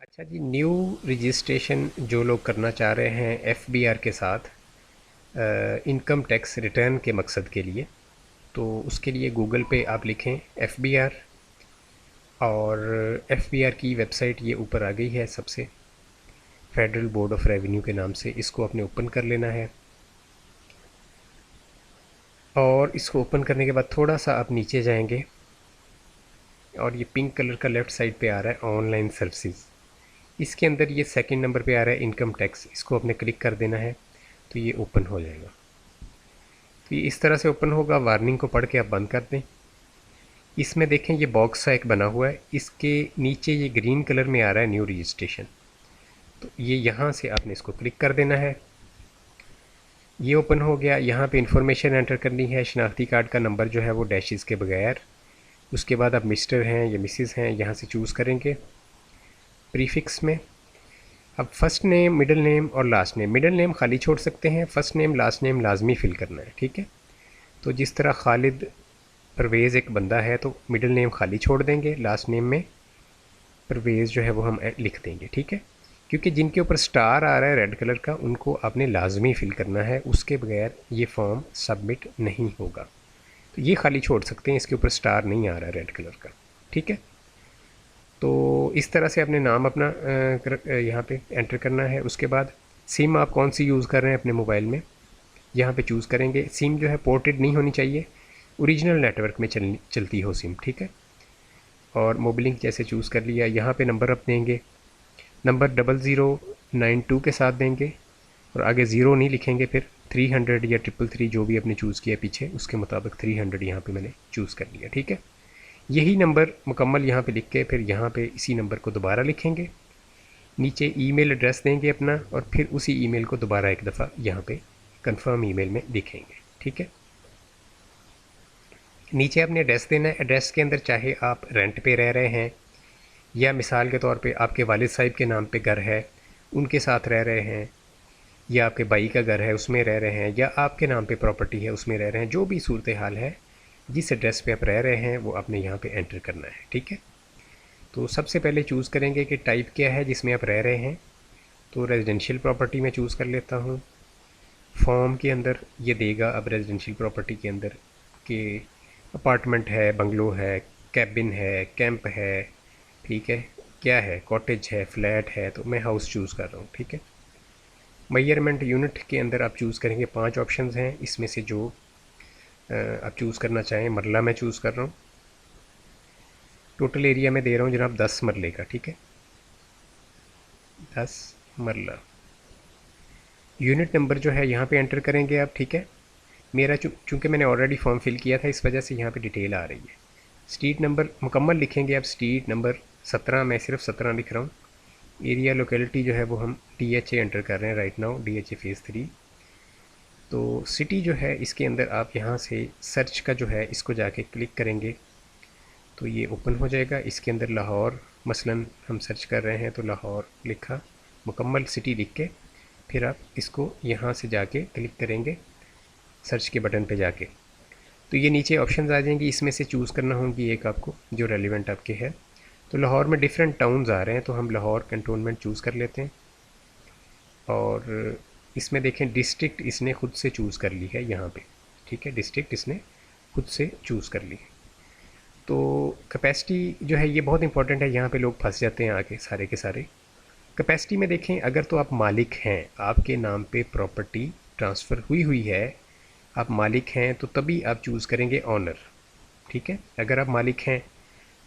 अच्छा जी, new registration जो लोग करना चाह रहे हैं एफबीआर के साथ इनकम टैक्स रिटर्न के मकसद के लिए, तो उसके लिए गूगल पे आप लिखें एफबीआर और एफबीआर की वेबसाइट ये ऊपर आ गई है सबसे, फेडरल बोर्ड ऑफ रेवेन्यू के नाम से। इसको आपने ओपन कर लेना है और इसको ओपन करने के बाद थोड़ा सा आप नीचे जाएंगे और ये पिंक कलर का लेफ़्ट साइड पे आ रहा है ऑनलाइन सर्विसेज। इसके अंदर ये सेकंड नंबर पे आ रहा है इनकम टैक्स, इसको आपने क्लिक कर देना है तो ये ओपन हो जाएगा। तो ये इस तरह से ओपन होगा, वार्निंग को पढ़ के आप बंद कर दें। इसमें देखें ये बॉक्स सा एक बना हुआ है, इसके नीचे ये ग्रीन कलर में आ रहा है न्यू रजिस्ट्रेशन, तो ये यहाँ से आपने इसको क्लिक कर देना है। ये ओपन हो गया। यहाँ पे इंफॉर्मेशन एंटर करनी है, शनाख्ती कार्ड का नंबर जो है वो डैशेस के बगैर। उसके बाद आप मिस्टर हैं या मिसिस हैं यहाँ से चूज़ करेंगे। प्रीफिक्स में अब फर्स्ट नेम, मिडिल नेम और लास्ट नेम। मिडिल नेम खाली छोड़ सकते हैं, फर्स्ट नेम लास्ट नेम लाजमी फिल करना है, ठीक है। तो जिस तरह खालिद परवेज़ एक बंदा है तो मिडिल नेम खाली छोड़ देंगे, लास्ट नेम में परवेज़ जो है वो हम लिख देंगे, ठीक है। क्योंकि जिनके ऊपर स्टार आ रहा है रेड कलर का उनको आपने लाजमी फिल करना है, उसके बगैर ये फॉर्म सबमिट नहीं होगा। तो ये खाली छोड़ सकते हैं, इसके ऊपर स्टार नहीं आ रहा है रेड कलर का, ठीक है। तो इस तरह से अपने नाम अपना यहाँ पे एंटर करना है। उसके बाद सिम आप कौन सी यूज़ कर रहे हैं अपने मोबाइल में, यहाँ पे चूज़ करेंगे। सिम जो है पोर्टेड नहीं होनी चाहिए, ओरिजिनल नेटवर्क में चलती हो सिम, ठीक है। और मोबिलिंक जैसे चूज़ कर लिया, यहाँ पे नंबर आप देंगे, नंबर 0092 के साथ देंगे और आगे ज़ीरो नहीं लिखेंगे, फिर 300 या 333 जो भी आपने चूज़ किया पीछे उसके मुताबिक 300 यहाँ पे मैंने चूज़ कर लिया, ठीक है। यही नंबर मुकम्मल यहाँ पे लिख के फिर यहाँ पे इसी नंबर को दोबारा लिखेंगे, नीचे ईमेल एड्रेस देंगे अपना और फिर उसी ईमेल को दोबारा एक दफ़ा यहाँ पे कंफर्म ईमेल में लिखेंगे, ठीक है। नीचे आपने एड्रेस देना है। एड्रेस के अंदर चाहे आप रेंट पे रह रहे हैं या मिसाल के तौर पे आपके वालिद साहिब के नाम पे घर है उनके साथ रह रहे हैं, या आपके भाई का घर है उसमें रह रहे हैं, या आपके नाम पे प्रॉपर्टी है उसमें रह रहे हैं, जो भी सूरत हाल है जिस एड्रेस पे आप रह रहे हैं वो आपने यहाँ पे एंटर करना है, ठीक है। तो सबसे पहले चूज़ करेंगे कि टाइप क्या है जिसमें आप रह रहे हैं, तो रेजिडेंशियल प्रॉपर्टी में चूज़ कर लेता हूँ। फॉर्म के अंदर ये देगा अब रेजिडेंशियल प्रॉपर्टी के अंदर कि अपार्टमेंट है, बंगलो है, कैबिन है, कैंप है, ठीक है, क्या है, कॉटेज है, फ्लैट है, तो मैं हाउस चूज़ कर रहा हूँ, ठीक है। मेजरमेंट यूनिट के अंदर आप चूज़ करेंगे, 5 ऑप्शंस हैं, इसमें से जो आप चूज़ करना चाहें। मरला मैं चूज़ कर रहा हूँ। टोटल एरिया में दे रहा हूँ जनाब 10 मरले का, ठीक है, 10 मरला। यूनिट नंबर जो है यहाँ पे एंटर करेंगे आप, ठीक है। मेरा चूँकि मैंने ऑलरेडी फॉर्म फिल किया था इस वजह से यहाँ पे डिटेल आ रही है। स्ट्रीट नंबर मुकम्मल लिखेंगे आप, स्ट्रीट नंबर 17, मैं सिर्फ 17 लिख रहा हूँ। एरिया लोकेलिटी जो है वो हम DHA एंटर कर रहे हैं राइट नाउ, DHA फेज़ 3। तो सिटी जो है इसके अंदर आप यहाँ से सर्च का जो है इसको जाके क्लिक करेंगे तो ये ओपन हो जाएगा। इसके अंदर लाहौर मसलन हम सर्च कर रहे हैं तो लाहौर लिखा, मुकम्मल सिटी लिख के फिर आप इसको यहाँ से जाके क्लिक करेंगे सर्च के बटन पे जाके, तो ये नीचे ऑप्शंस आ जाएंगी, इसमें से चूज़ करना होगी एक आपको जो रेलिवेंट आपके है। तो लाहौर में डिफरेंट टाउन्स आ रहे हैं तो हम लाहौर कंटोनमेंट चूज़ कर लेते हैं। और इसमें देखें डिस्ट्रिक्ट इसने खुद से चूज़ कर ली है यहाँ पे, ठीक है, डिस्ट्रिक्ट इसने खुद से चूज़ कर ली है। तो कैपेसिटी जो है ये बहुत इंपॉर्टेंट है, यहाँ पे लोग फंस जाते हैं आके सारे के सारे। कैपेसिटी में देखें, अगर तो आप मालिक हैं, आपके नाम पे प्रॉपर्टी ट्रांसफ़र हुई हुई है, आप मालिक हैं तो तभी आप चूज़ करेंगे ऑनर, ठीक है। अगर आप मालिक हैं,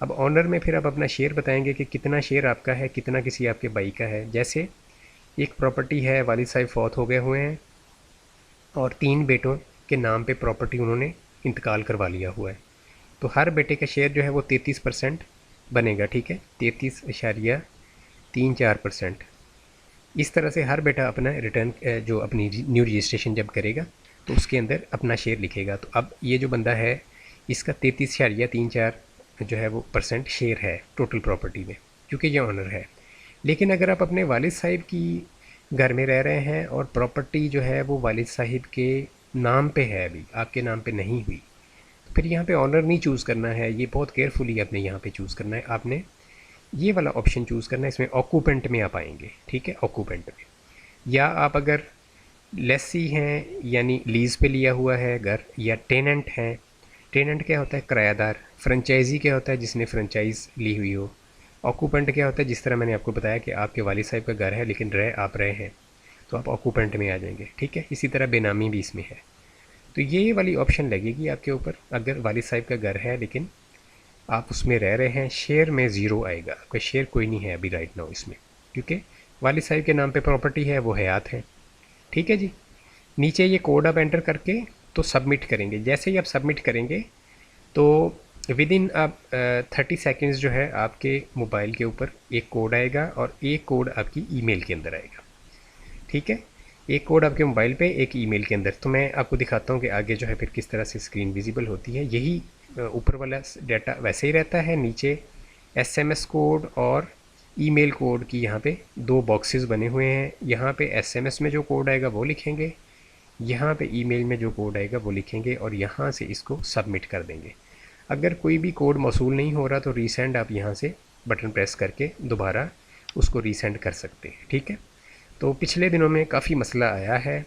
अब ऑनर में फिर आप अपना शेयर बताएंगे कि कितना शेयर आपका है, कितना किसी आपके भाई का है। जैसे एक प्रॉपर्टी है, वालिद साहब फौत हो गए हुए हैं और 3 बेटों के नाम पे प्रॉपर्टी उन्होंने इंतकाल करवा लिया हुआ है, तो हर बेटे का शेयर जो है वो 33% बनेगा, ठीक है, 33.34%। इस तरह से हर बेटा अपना रिटर्न जो अपनी न्यू रजिस्ट्रेशन जब करेगा तो उसके अंदर अपना शेयर लिखेगा। तो अब ये जो बंदा है इसका 33.34 जो है वो % शेयर है टोटल प्रॉपर्टी में, क्योंकि ये ऑनर है। लेकिन अगर आप अपने वालिद साहिब की घर में रह रहे हैं और प्रॉपर्टी जो है वो वालिद साहिब के नाम पे है, अभी आपके नाम पे नहीं हुई, तो फिर यहाँ पे ऑनर नहीं चूज़ करना है, ये बहुत केयरफुली आपने यहाँ पे चूज़ करना है। आपने ये वाला ऑप्शन चूज़ करना है। इसमें ऑक्यूपेंट में आप आएंगे, ठीक है, ऑक्यूपेंट में। या आप अगर लेसी हैं यानी लीज़ पे लिया हुआ है घर, या टेनेंट हैं। टेनेंट क्या होता है? किरायादार। फ्रेंचाइजी क्या होता है? जिसने फ्रेंचाइज ली हुई हो। ऑक्यूपेंट क्या होता है? जिस तरह मैंने आपको बताया कि आपके वालिद साहब का घर है लेकिन आप रहे हैं, तो आप ऑक्यूपेंट में आ जाएंगे, ठीक है। इसी तरह बेनामी भी इसमें है। तो ये वाली ऑप्शन लगेगी आपके ऊपर। अगर वालिद साहब का घर है लेकिन आप उसमें रह रहे हैं, शेयर में ज़ीरो आएगा। आपका शेयर कोई नहीं है अभी राइट नाउ इसमें, क्योंकि वालिद साहब के नाम पे प्रॉपर्टी है, वो हयात है, ठीक है जी। नीचे ये कोड आप एंटर करके तो सबमिट करेंगे। जैसे ही आप सबमिट करेंगे तो विद इन आप 30 सेकेंड्स जो है आपके मोबाइल के ऊपर एक कोड आएगा, और एक कोड आपकी ईमेल के अंदर आएगा, ठीक है। एक कोड आपके मोबाइल पे, एक ईमेल के अंदर। तो मैं आपको दिखाता हूँ कि आगे जो है फिर किस तरह से स्क्रीन विजिबल होती है। यही ऊपर वाला डाटा वैसे ही रहता है, नीचे एसएमएस कोड और ईमेल कोड की यहाँ पे दो बॉक्सेस बने हुए हैं। यहाँ पे एसएमएस में जो कोड आएगा वो लिखेंगे, यहाँ पे ईमेल में जो कोड आएगा वो लिखेंगे, और यहाँ से इसको सबमिट कर देंगे। अगर कोई भी कोड मौसूल नहीं हो रहा तो रीसेंड आप यहाँ से बटन प्रेस करके दोबारा उसको रीसेंड कर सकते हैं, ठीक है। तो पिछले दिनों में काफ़ी मसला आया है।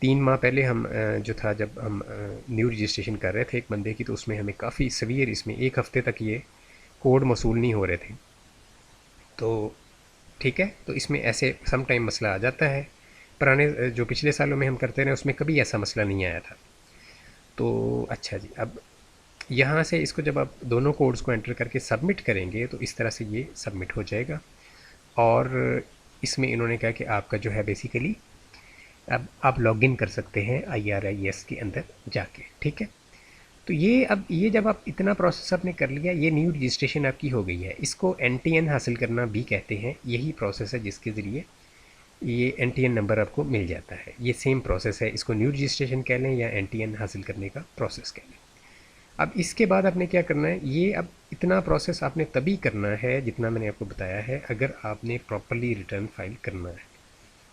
3 माह पहले हम जो था, जब हम न्यू रजिस्ट्रेशन कर रहे थे एक बंदे की, तो उसमें हमें काफ़ी सवीयर, इसमें 1 हफ़्ते तक ये कोड मौसूल नहीं हो रहे थे। तो ठीक है, तो इसमें ऐसे सम टाइम मसला आ जाता है। पुराने जो पिछले सालों में हम करते रहे उसमें कभी ऐसा मसला नहीं आया था। तो अच्छा जी, अब यहाँ से इसको जब आप दोनों कोड्स को एंटर करके सबमिट करेंगे तो इस तरह से ये सबमिट हो जाएगा। और इसमें इन्होंने कहा कि आपका जो है बेसिकली अब आप लॉगिन कर सकते हैं IRIS के अंदर जाके, ठीक है। तो ये अब ये जब आप इतना प्रोसेस आपने कर लिया, ये न्यू रजिस्ट्रेशन आपकी हो गई है। इसको NTN हासिल करना भी कहते हैं। यही प्रोसेस है जिसके ज़रिए ये NTN नंबर आपको मिल जाता है। ये सेम प्रोसेस है, इसको न्यू रजिस्ट्रेशन कह लें या NTN हासिल करने का प्रोसेस कह लें। अब इसके बाद आपने क्या करना है, ये अब इतना प्रोसेस आपने तभी करना है जितना मैंने आपको बताया है, अगर आपने प्रॉपरली रिटर्न फाइल करना है,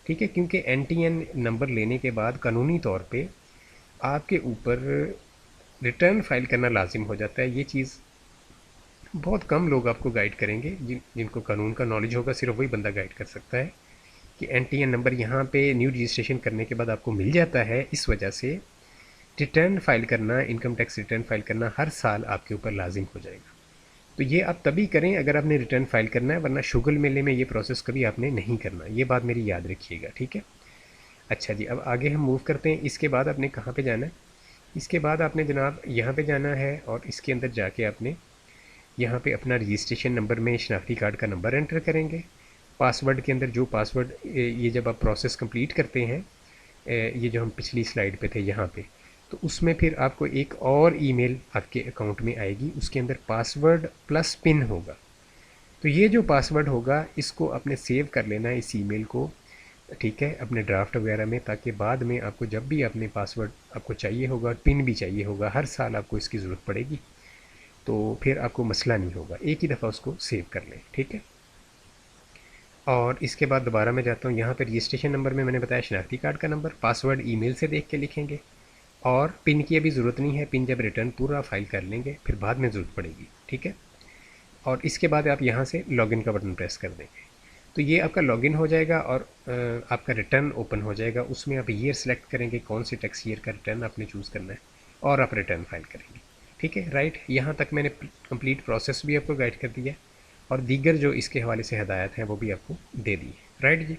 ठीक है। क्योंकि NTN नंबर लेने के बाद कानूनी तौर पे आपके ऊपर रिटर्न फाइल करना लाजिम हो जाता है। ये चीज़ बहुत कम लोग आपको गाइड करेंगे, जिनको कानून का नॉलेज होगा, सिर्फ वही बंदा गाइड कर सकता है कि NTN नंबर यहाँ पे न्यू रजिस्ट्रेशन करने के बाद आपको मिल जाता है। इस वजह से रिटर्न फाइल करना, इनकम टैक्स रिटर्न फाइल करना हर साल आपके ऊपर लाजिम हो जाएगा। तो ये आप तभी करें अगर आपने रिटर्न फाइल करना है, वरना शुगल मेले में ये प्रोसेस कभी आपने नहीं करना। ये बात मेरी याद रखिएगा, ठीक है। अच्छा जी, अब आगे हम मूव करते हैं। इसके बाद आपने कहाँ पे जाना है? इसके बाद आपने जनाब यहाँ पे जाना है, और इसके अंदर जाके आपने यहाँ पे अपना रजिस्ट्रेशन नंबर में शनाख्ती कार्ड का नंबर एंटर करेंगे। पासवर्ड के अंदर जो पासवर्ड, ये जब आप प्रोसेस कंप्लीट करते हैं, ये जो हम पिछली स्लाइड पे थे यहाँ पे, तो उसमें फिर आपको एक और ईमेल आपके अकाउंट में आएगी, उसके अंदर पासवर्ड प्लस पिन होगा। तो ये जो पासवर्ड होगा इसको आपने सेव कर लेना है, इस ईमेल को, ठीक है, अपने ड्राफ्ट वगैरह में, ताकि बाद में आपको जब भी अपने पासवर्ड आपको चाहिए होगा, पिन भी चाहिए होगा, हर साल आपको इसकी ज़रूरत पड़ेगी, तो फिर आपको मसला नहीं होगा। एक ही दफ़ा उसको सेव कर लें, ठीक है। और इसके बाद दोबारा मैं जाता हूँ यहाँ पर रजिस्ट्रेशन नंबर में मैंने बताया शनाख्ती कार्ड का नंबर, पासवर्ड ईमेल से देख के लिखेंगे, और पिन की अभी ज़रूरत नहीं है, पिन जब रिटर्न पूरा फाइल कर लेंगे फिर बाद में ज़रूरत पड़ेगी, ठीक है। और इसके बाद आप यहाँ से लॉगिन का बटन प्रेस कर देंगे, तो ये आपका लॉगिन हो जाएगा और आपका रिटर्न ओपन हो जाएगा। उसमें आप ईयर सेलेक्ट करेंगे, कौन से टैक्स ईयर का रिटर्न आपने चूज़ करना है, और आप रिटर्न फाइल करेंगे, ठीक है। राइट, यहाँ तक मैंने कंप्लीट प्रोसेस भी आपको गाइड कर दिया, और दीगर जो इसके हवाले से हदायत हैं वो भी आपको दे दी है। राइट जी।